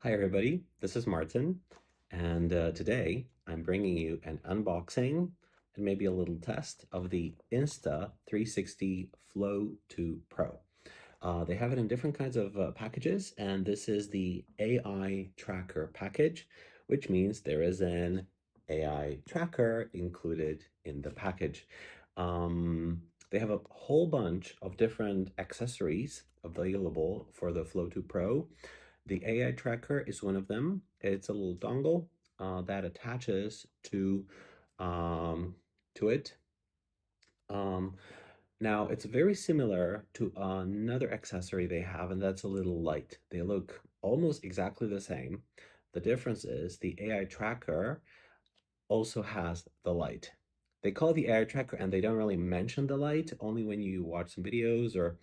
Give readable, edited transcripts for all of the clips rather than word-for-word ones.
Hi everybody, this is Martin, and today I'm bringing you an unboxing and maybe a little test of the Insta360 Flow 2 Pro. They have it in different kinds of packages, and this is the AI tracker package, which means there is an AI tracker included in the package. They have a whole bunch of different accessories available for the Flow 2 Pro. The AI tracker is one of them. It's a little dongle that attaches um, to it. Um, Now, it's very similar to another accessory they have, and that's a little light. They look almost exactly the same. The difference is the AI tracker also has the light. They call it the AI tracker, and they don't really mention the light, only when you watch some videos or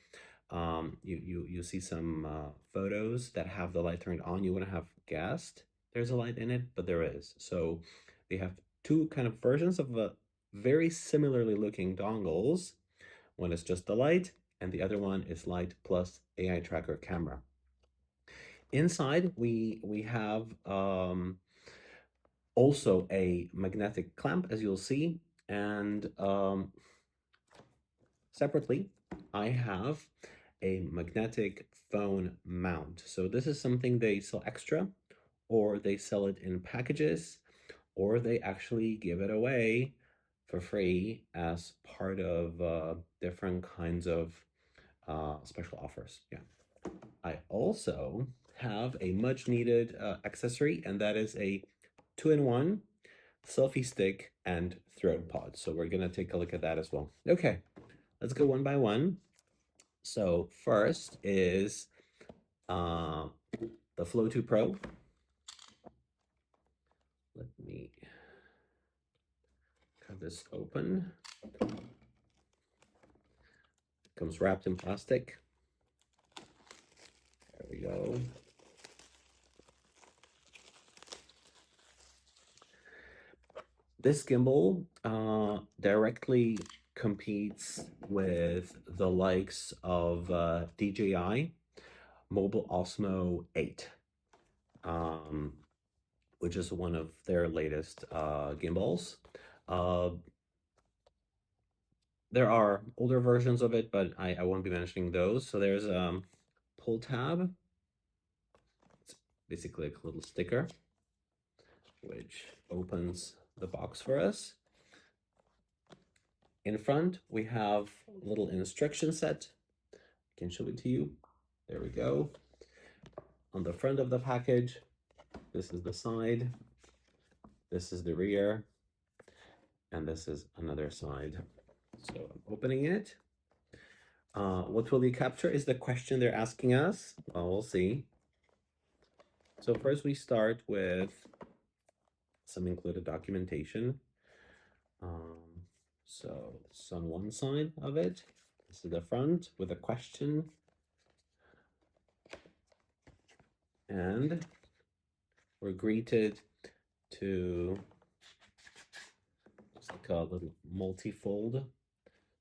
you see some photos that have the light turned on. You wouldn't have guessed there's a light in it, but there is. So they have two kind of versions of very similarly looking dongles. One is just the light, and the other one is light plus AI tracker camera. Inside, we have also a magnetic clamp, as you'll see, and separately, I have a magnetic phone mount. So this is something they sell extra, or they sell it in packages, or they actually give it away for free as part of different kinds of special offers. Yeah. I also have a much needed accessory, and that is a 2-in-1 selfie stick and throat pod. So we're gonna take a look at that as well. Okay, let's go one by one. So first is uh, the Flow 2 Pro. Let me cut this open. It comes wrapped in plastic. There we go. This gimbal directly competes with the likes of DJI Mobile Osmo 8, which is one of their latest gimbals. Uh, there are older versions of it, but I won't be mentioning those. So there's pull tab. It's basically a little sticker, which opens the box for us. In front, we have a little instruction set. I can show it to you. There we go. On the front of the package, this is the side, this is the rear, and this is another side. So I'm opening it. What will you capture is the question they're asking us. Well, we'll see. So first we start with some included documentation. So it's on one side of it. This is the front with a question. And we're greeted to, it's like a little multi-fold.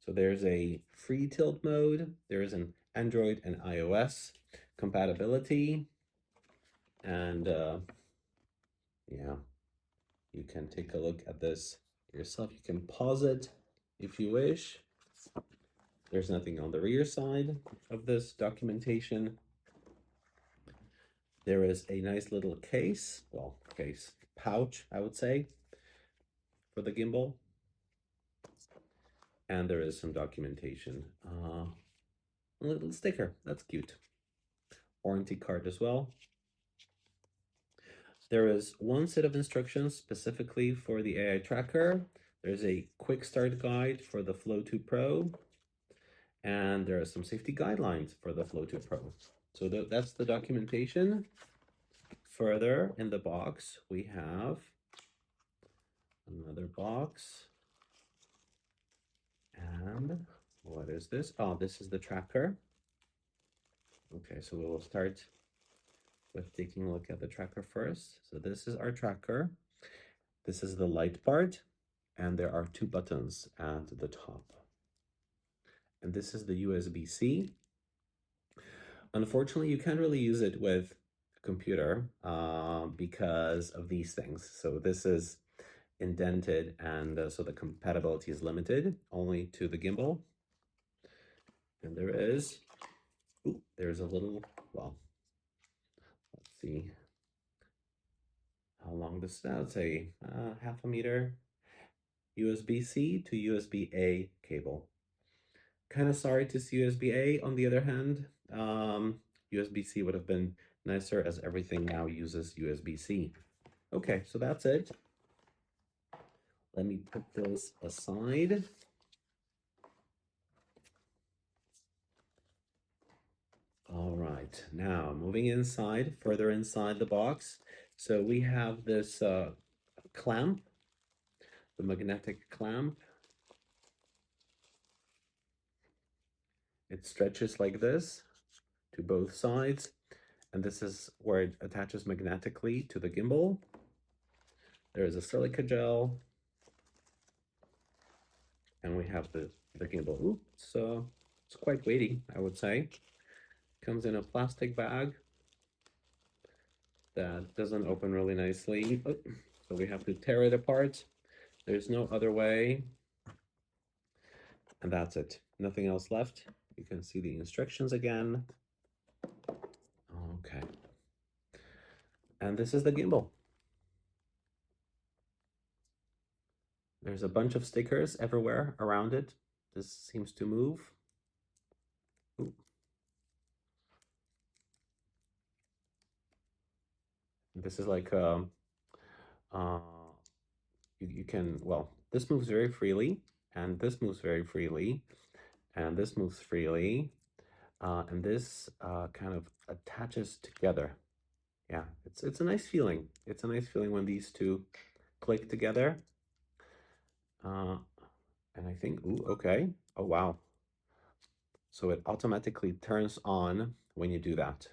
So there's a free tilt mode, there is an Android and iOS compatibility, and yeah, you can take a look at this yourself. You can pause it if you wish. There's nothing on the rear side of this documentation. There is a nice little case, well, case, pouch, I would say, for the gimbal. And there is some documentation. A little sticker, that's cute. Warranty card as well. There is one set of instructions specifically for the AI tracker. There's a quick start guide for the Flow 2 Pro. And there are some safety guidelines for the Flow 2 Pro. So that's the documentation. Further in the box, we have another box. And what is this? Oh, this is the tracker. Okay, so we will start with taking a look at the tracker first. So this is our tracker. This is the light part, and there are two buttons at the top. And this is the USB-C. Unfortunately, you can't really use it with computer because of these things. So this is indented, and so the compatibility is limited only to the gimbal. And there's a little, well, let's see how long this is. I'd say half a meter USB-C to USB-A cable. Kind of sorry to see USB-A on the other hand. USB-C would have been nicer, as everything now uses USB-C. Okay, so that's it. Let me put this aside. All right, now moving inside, further inside the box. So we have this clamp, the magnetic clamp. It stretches like this to both sides, and this is where it attaches magnetically to the gimbal. There is a silica gel, and we have the gimbal. Ooh, it's quite weighty, I would say. Comes in a plastic bag that doesn't open really nicely. Oh, so we have to tear it apart. There's no other way. And that's it. Nothing else left. You can see the instructions again. Okay. And this is the gimbal. There's a bunch of stickers everywhere around it. This seems to move. Ooh. This is like uh, you can, well, this moves very freely, and this moves very freely, and this moves freely, and this kind of attaches together. Yeah, it's a nice feeling. It's a nice feeling when these two click together. And I think, ooh, okay. Oh, wow. So it automatically turns on when you do that.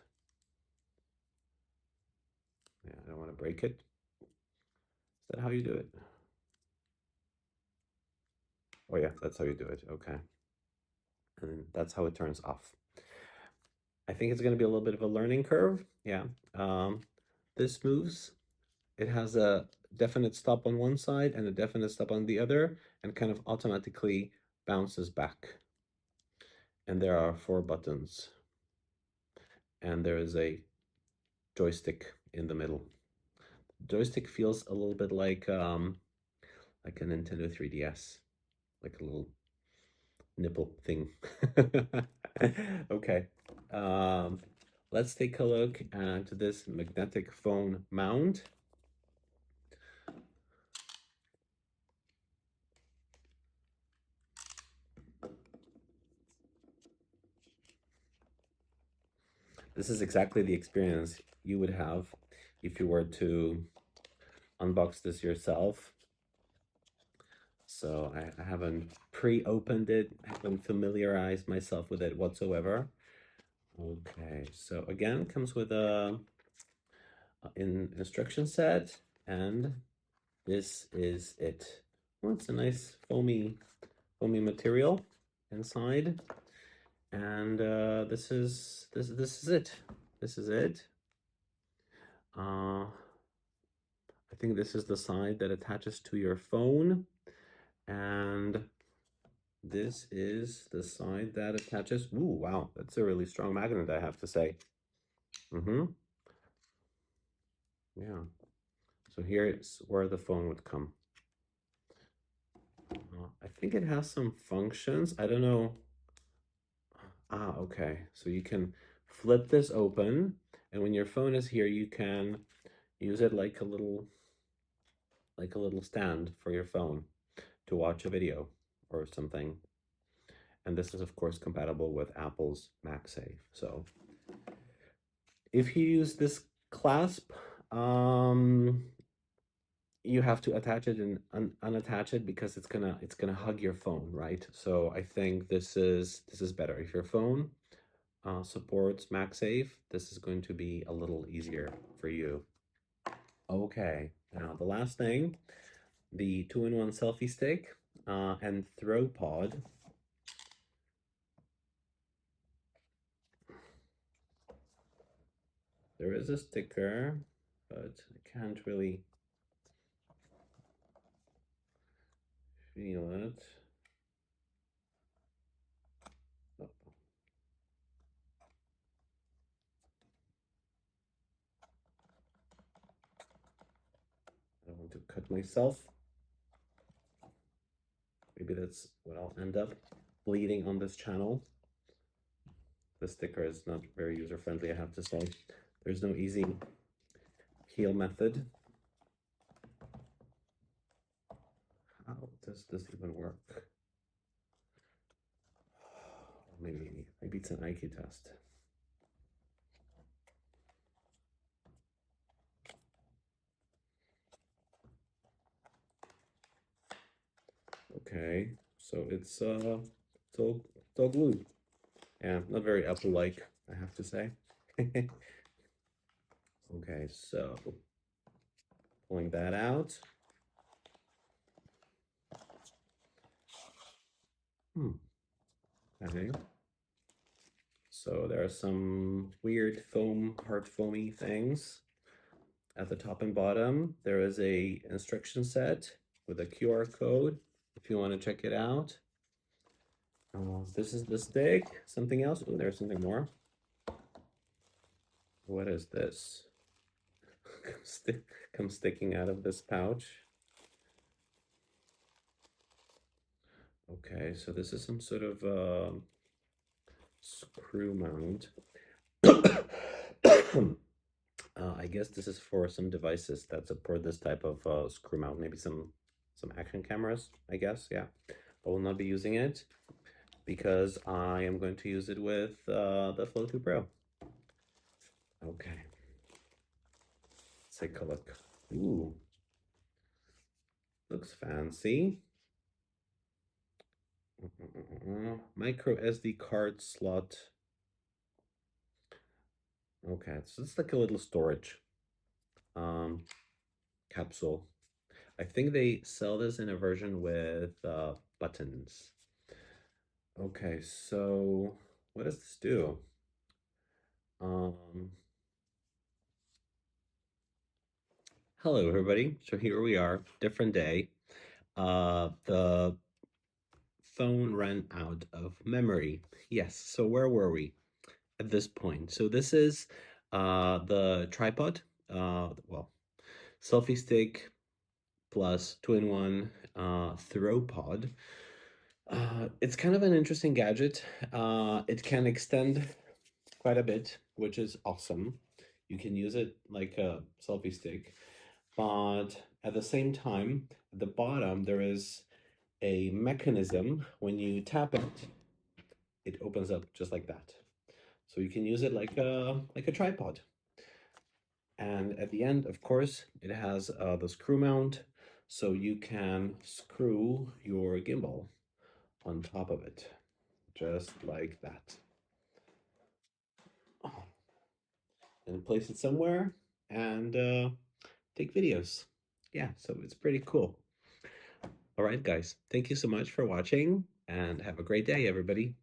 Yeah, I don't want to break it. Is that how you do it? Oh yeah, that's how you do it. Okay. And that's how it turns off. I think it's going to be a little bit of a learning curve. Yeah. This moves. It has a definite stop on one side and a definite stop on the other, and kind of automatically bounces back. And there are 4 buttons. And there is a joystick in the middle. Joystick feels a little bit like a Nintendo 3DS, like a little nipple thing. Okay, let's take a look at this magnetic phone mount. This is exactly the experience you would have if you were to unbox this yourself. So I haven't pre-opened it, haven't familiarized myself with it whatsoever. Okay, so again, comes with a instruction set, and this is it. Well, it's a nice foamy material inside, and this is it. This is it. I think this is the side that attaches to your phone, and this is the side that attaches. Ooh, wow, that's a really strong magnet, I have to say. Yeah. So here is where the phone would come. I think it has some functions. I don't know. Ah, okay. So you can flip this open, and when your phone is here, you can use it like a little stand for your phone to watch a video or something. And this is of course compatible with Apple's MagSafe. So if you use this clasp, you have to attach it and unattach it, because it's gonna hug your phone, right? So I think this is better. If your phone supports MagSafe, this is going to be a little easier for you. Okay, now the last thing, the 2-in-1 selfie stick and throw pod. there is a sticker, but I can't really feel it. Oh, I don't want to cut myself. Maybe that's what I'll end up bleeding on this channel. The sticker is not very user-friendly, I have to say. There's no easy heal method. How does this even work? Maybe it's an IQ test. Okay, so it's all glued. Yeah, not very Apple-like, I have to say. Okay, so pulling that out. Okay. So there are some weird foam, hard foamy things at the top and bottom. There is a instruction set with a QR code if you want to check it out. This is the stick. Something else? Oh, there's something more. What is this? Come sticking out of this pouch. Okay, so this is some sort of screw mount. I guess this is for some devices that support this type of screw mount. Maybe some action cameras, I guess. Yeah, I will not be using it because I am going to use it with the Flow 2 Pro. Okay, let's take a look. Ooh, looks fancy. Micro SD card slot. Okay, so it's like a little storage capsule. I think they sell this in a version with buttons. Okay, so what does this do? Hello everybody. So here we are, different day. The phone ran out of memory. Yes, so where were we at this point? So this is the tripod, well, selfie stick plus two-in-one throw pod. It's kind of an interesting gadget. It can extend quite a bit, which is awesome. You can use it like a selfie stick, but at the same time, at the bottom, there is a mechanism. When you tap it, it opens up just like that. So you can use it like a tripod. And at the end, of course, it has the screw mount, so you can screw your gimbal on top of it, just like that. And place it somewhere and take videos. Yeah, so it's pretty cool. All right, guys, thank you so much for watching and have a great day, everybody.